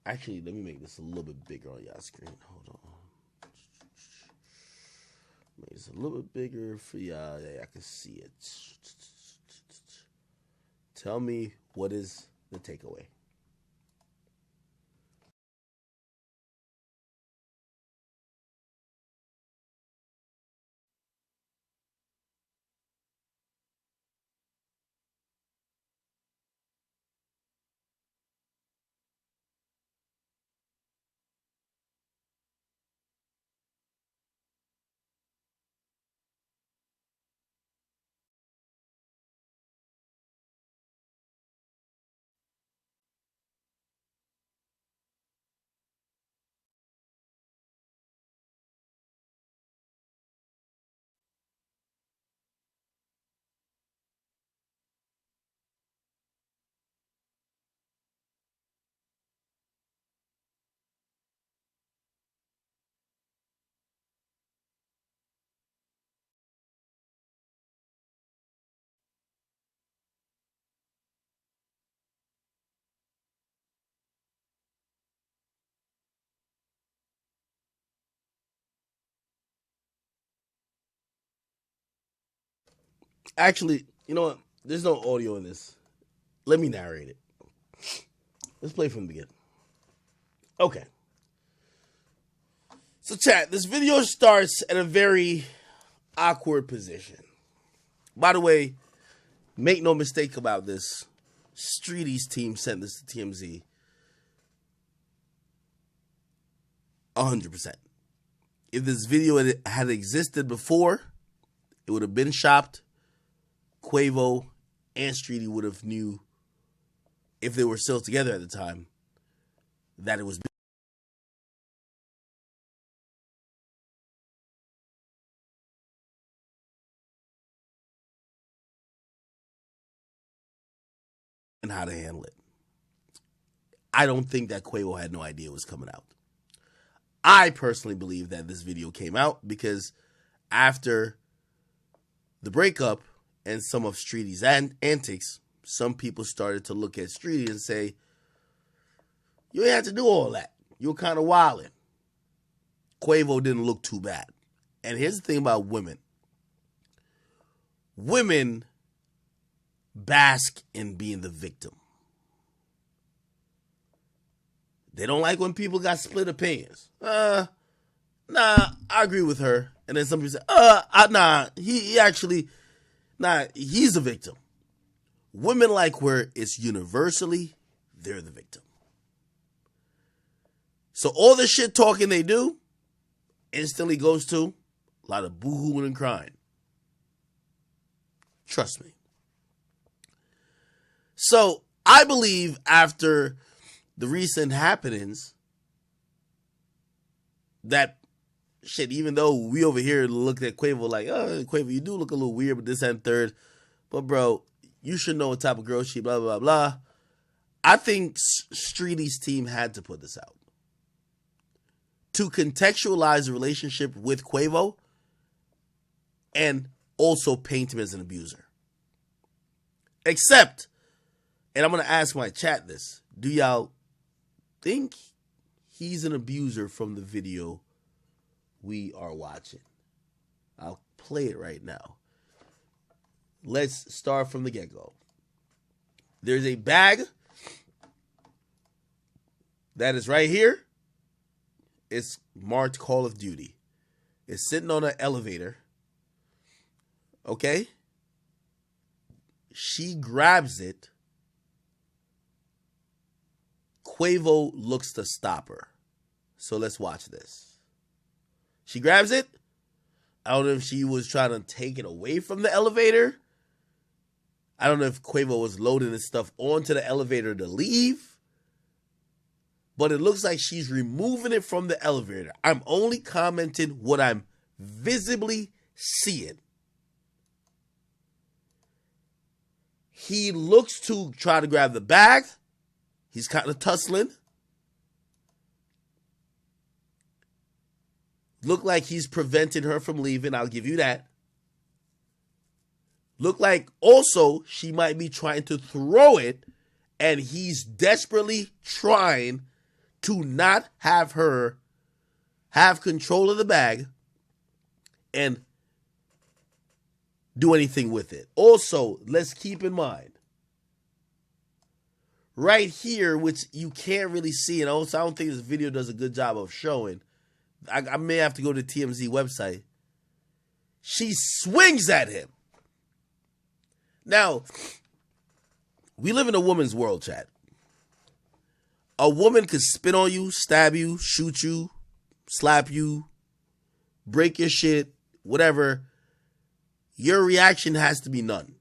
Actually, let me make this a little bit bigger on y'all screen. Hold on. Make this a little bit bigger for y'all. Yeah, I can see it. Tell me, what is the takeaway? Actually, you know what? There's no audio in this. Let me narrate it. Let's play from the beginning. Okay. So, chat, this video starts at a very awkward position. By the way, make no mistake about this. Streety's team sent this to TMZ. 100%. If this video had existed before, it would have been shopped. Quavo and Streety would have knew, if they were still together at the time, that it was. And how to handle it. I don't think that Quavo had no idea it was coming out. I personally believe that this video came out because after the breakup and some of Streety's antics, some people started to look at Streety and say, you ain't had to do all that. You were kind of wilding. Quavo didn't look too bad. And here's the thing about women. Women bask in being the victim. They don't like when people got split opinions. Nah, I agree with her. And then somebody said, nah, he's a victim. Women like where it's universally, they're the victim. So all the shit talking they do instantly goes to a lot of boo-hooing and crying. Trust me. So I believe after the recent happenings that shit, even though we over here looked at Quavo like, oh, Quavo, you do look a little weird, but this and third. But bro, you should know what type of girl she, blah, blah, blah. I think Streety's team had to put this out to contextualize the relationship with Quavo and also paint him as an abuser. Except, and I'm going to ask my chat this, do y'all think he's an abuser from the video we are watching? I'll play it right now. Let's start from the get-go. There's a bag that is right here. It's marked Call of Duty. It's sitting on an elevator. Okay? She grabs it. Quavo looks to stop her. So let's watch this. She grabs it. I don't know if she was trying to take it away from the elevator. I don't know if Quavo was loading this stuff onto the elevator to leave. But it looks like she's removing it from the elevator. I'm only commenting what I'm visibly seeing. He looks to try to grab the bag. He's kind of tussling. Look like he's preventing her from leaving. I'll give you that. Look like also she might be trying to throw it, and he's desperately trying to not have her have control of the bag and do anything with it. Also, let's keep in mind, right here, which you can't really see, and also I don't think this video does a good job of showing. I may have to go to TMZ website. She swings at him. Now, we live in a woman's world, chat. A woman could spit on you, stab you, shoot you, slap you, break your shit, whatever. Your reaction has to be none.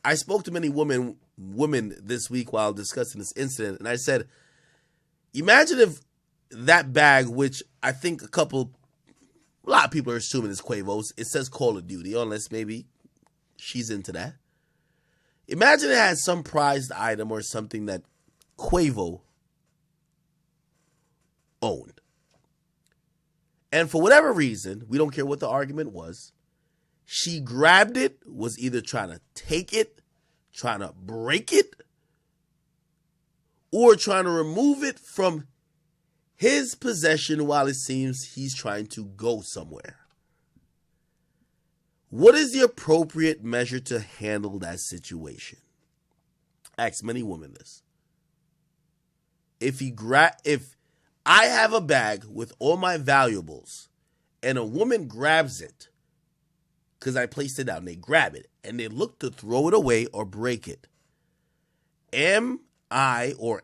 I spoke to many women this week while discussing this incident, and I said, imagine if that bag, which I think a lot of people are assuming is Quavo's, it says Call of Duty, unless maybe she's into that. Imagine it has some prized item or something that Quavo owned. And for whatever reason, we don't care what the argument was, she grabbed it, was either trying to take it, trying to break it, or trying to remove it from his possession while it seems he's trying to go somewhere. What is the appropriate measure to handle that situation? Ask many women this. If I have a bag with all my valuables and a woman grabs it because I placed it down, they grab it and they look to throw it away or break it, am I or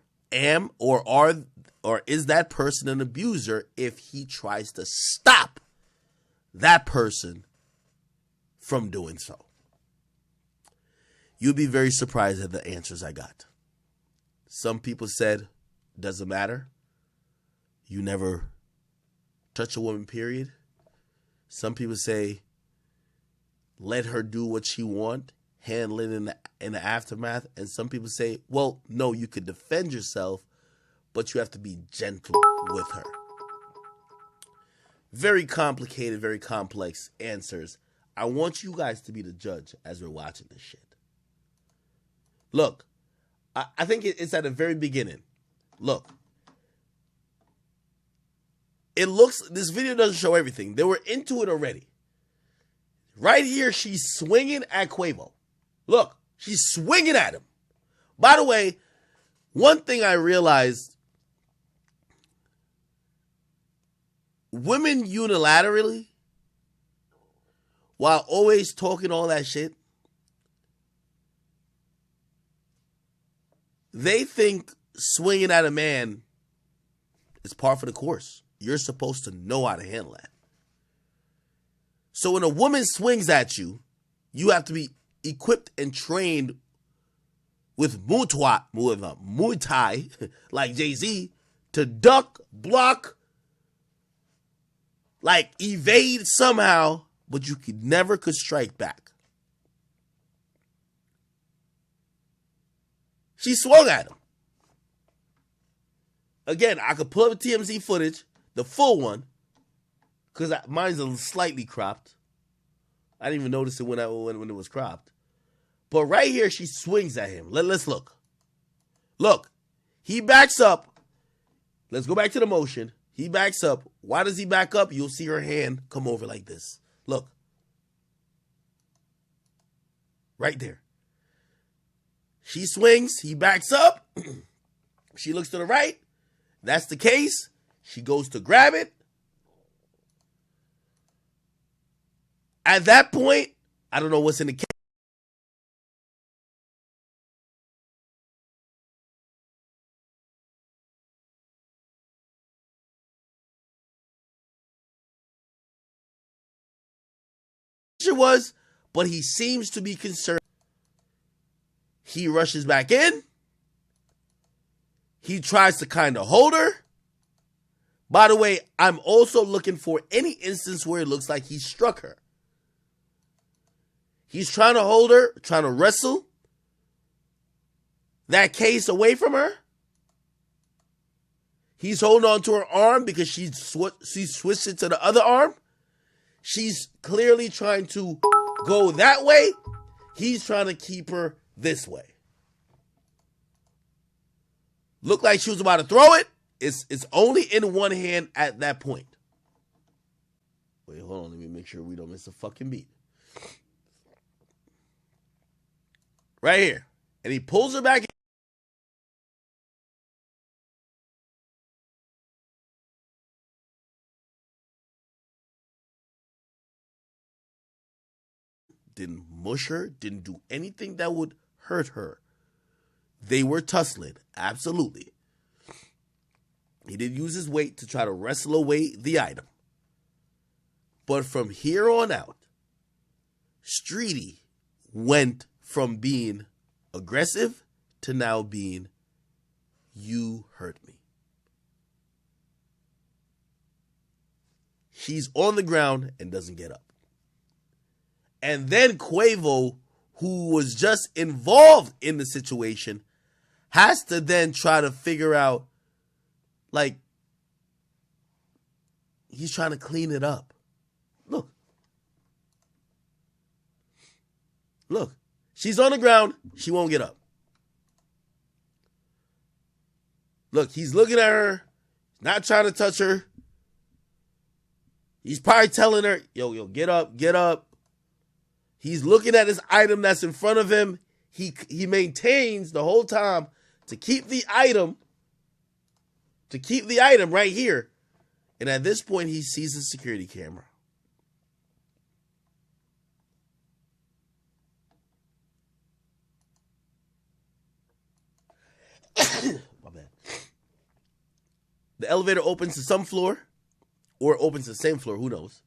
is that person an abuser if he tries to stop that person from doing so? You'd be very surprised at the answers I got. Some people said, doesn't matter. You never touch a woman, period. Some people say, let her do what she wants, handle it in the aftermath. And some people say, well, no, you could defend yourself, but you have to be gentle with her. Very complicated, very complex answers. I want you guys to be the judge as we're watching this shit. Look, I think it's at the very beginning. Look. It looks, this video doesn't show everything. They were into it already. Right here, she's swinging at Quavo. Look, she's swinging at him. By the way, one thing I realized, women unilaterally, while always talking all that shit, they think swinging at a man is par for the course. You're supposed to know how to handle that. So when a woman swings at you, you have to be equipped and trained with Muay Thai, like Jay-Z, to duck, block, like evade somehow, but you never could strike back. She swung at him. Again, I could pull up TMZ footage, the full one, because mine's slightly cropped. I didn't even notice it when it was cropped. But right here, she swings at him. Let's look. Look, he backs up. Let's go back to the motion. He backs up. Why does he back up? You'll see her hand come over like this. Look. Right there. She swings. He backs up. She looks to the right. That's the case. She goes to grab it. At that point, I don't know what's in the case. Was, but he seems to be concerned. He rushes back in. He tries to kind of hold her. By the way, I'm also looking for any instance where it looks like he struck her. He's trying to hold her, trying to wrestle that case away from her. He's holding on to her arm because she switched it to the other arm. She's clearly trying to go that way. He's trying to keep her this way. looked like she was about to throw it. It's only in one hand at that point. Wait, hold on. Let me make sure we don't miss a fucking beat. Right here. And he pulls her back in. Didn't mush her, didn't do anything that would hurt her. They were tussling, absolutely. He did use his weight to try to wrestle away the item. But from here on out, Streety went from being aggressive to now being, you hurt me. She's on the ground and doesn't get up. And then Quavo, who was just involved in the situation, has to then try to figure out, like, he's trying to clean it up. Look. Look. She's on the ground. She won't get up. Look, he's looking at her, not trying to touch her. He's probably telling her, yo, get up, get up. He's looking at this item that's in front of him. He maintains the whole time to keep the item right here. And at this point, he sees the security camera. My bad. The elevator opens to some floor, or it opens to the same floor, who knows.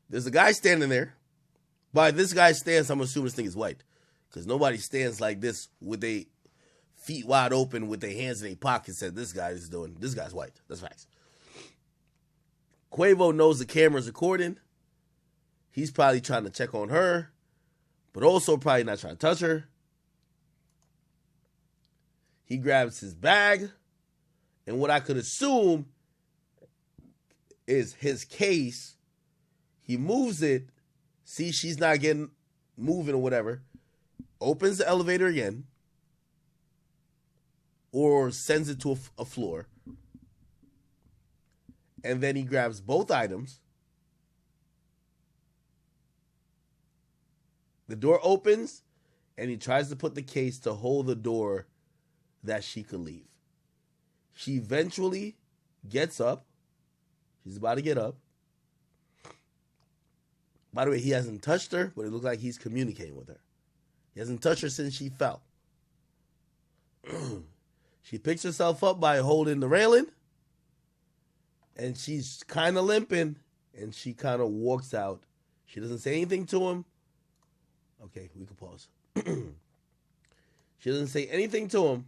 There's a guy standing there. By this guy's stance, I'm assuming this thing is white. Because nobody stands like this with their feet wide open with their hands in their pockets and this guy's white. That's facts. Quavo knows the camera's recording. He's probably trying to check on her, but also probably not trying to touch her. He grabs his bag, and what I could assume is his case. He moves it, sees she's not getting moving or whatever, opens the elevator again, or sends it to a floor, and then he grabs both items. The door opens, and he tries to put the case to hold the door that she could leave. She eventually gets up. She's about to get up. By the way, he hasn't touched her, but it looks like he's communicating with her. He hasn't touched her since she fell. She picks herself up by holding the railing, and she's kind of limping, and she kind of walks out. She doesn't say anything to him. Okay, we can pause. She doesn't say anything to him,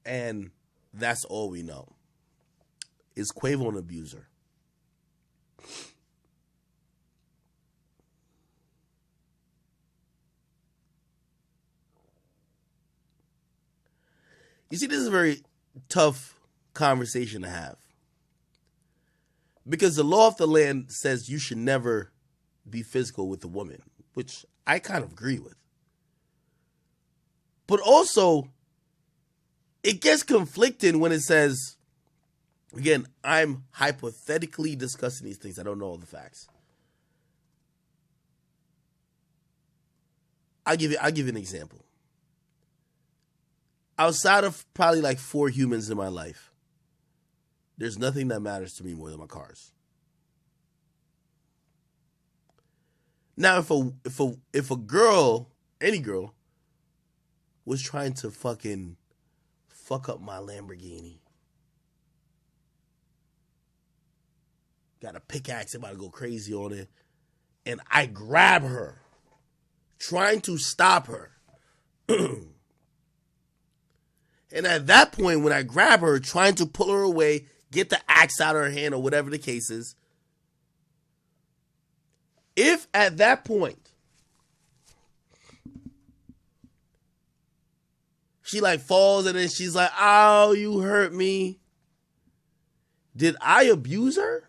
and that's all we know. Is Quavo an abuser? You see, this is a very tough conversation to have. Because the law of the land says you should never be physical with a woman, which I kind of agree with. But also, it gets conflicting when it says, again, I'm hypothetically discussing these things. I don't know all the facts. I'll give you an example. Outside of probably like 4 humans in my life, there's nothing that matters to me more than my cars. Now, if a girl, any girl, was trying to fucking fuck up my Lamborghini, got a pickaxe, about to go crazy on it, and I grab her, trying to stop her. And at that point, when I grab her, trying to pull her away, get the axe out of her hand or whatever the case is, if at that point she like falls and then she's like, "Oh, you hurt me," did I abuse her?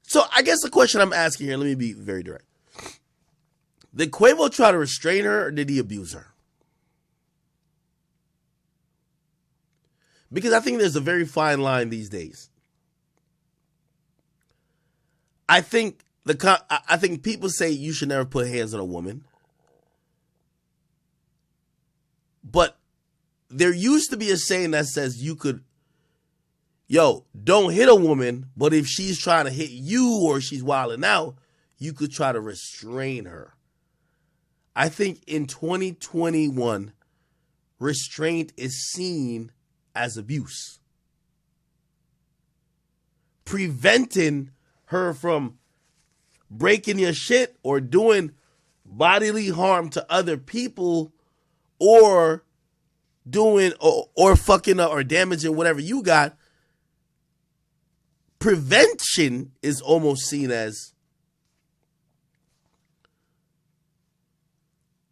So I guess the question I'm asking here, let me be very direct. Did Quavo try to restrain her or did he abuse her? Because I think there's a very fine line these days. I think people say you should never put hands on a woman. But there used to be a saying that says you could, don't hit a woman, but if she's trying to hit you or she's wilding out, you could try to restrain her. I think in 2021, restraint is seen as abuse. Preventing her from breaking your shit or doing bodily harm to other people or doing or fucking up or damaging whatever you got, prevention is almost seen as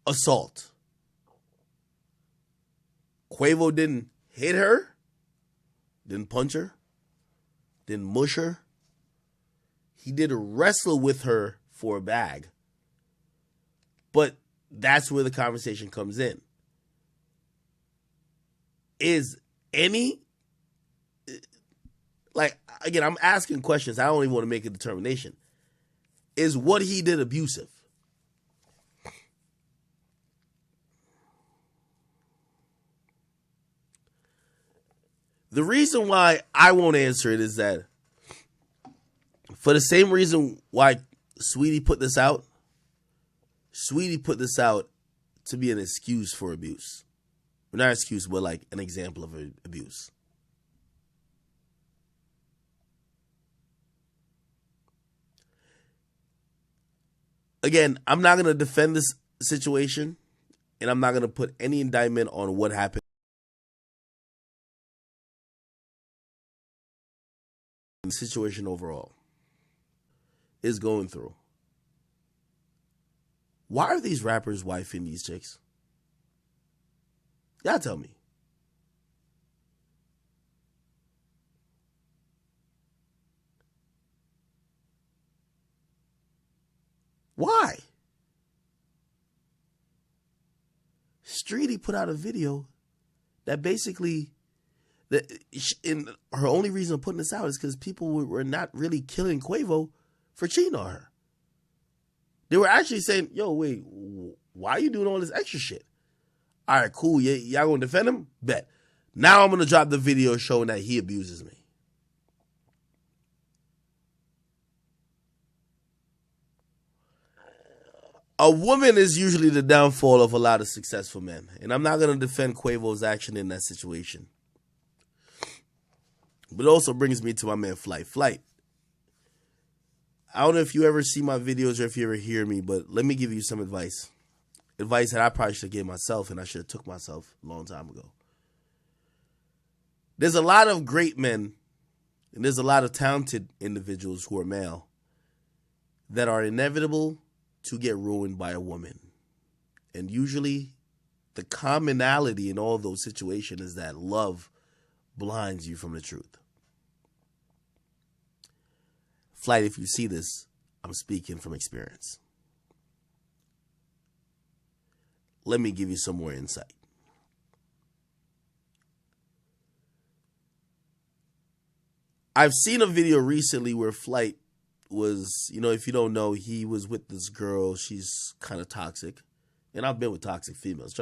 assault. Quavo didn't hit her, didn't punch her, didn't mush her. He did wrestle with her for a bag. But that's where the conversation comes in. Is any, like, again, I'm asking questions. I don't even want to make a determination. Is what he did abusive? The reason why I won't answer it is that for the same reason why Saweetie put this out to be an excuse for abuse. Not an excuse, but like an example of abuse. Again, I'm not going to defend this situation, and I'm not going to put any indictment on what happened. The situation overall is going through. Why are these rappers wifing these chicks? Y'all tell me. Why? Streety put out a video that basically, in her only reason of putting this out is because people were not really killing Quavo for cheating on her. They were actually saying, yo, wait, why are you doing all this extra shit? All right, cool. Y'all gonna defend him? Bet. Now I'm gonna drop the video showing that he abuses me. A woman is usually the downfall of a lot of successful men. And I'm not gonna defend Quavo's action in that situation. But it also brings me to my man Flight. Flight, I don't know if you ever see my videos or if you ever hear me, but let me give you some advice. Advice that I probably should have given myself and I should have took myself a long time ago. There's a lot of great men and there's a lot of talented individuals who are male that are inevitable to get ruined by a woman. And usually the commonality in all those situations is that love blinds you from the truth. Flight, if you see this, I'm speaking from experience. Let me give you some more insight. I've seen a video recently where Flight was, if you don't know, he was with this girl. She's kind of toxic. And I've been with toxic females.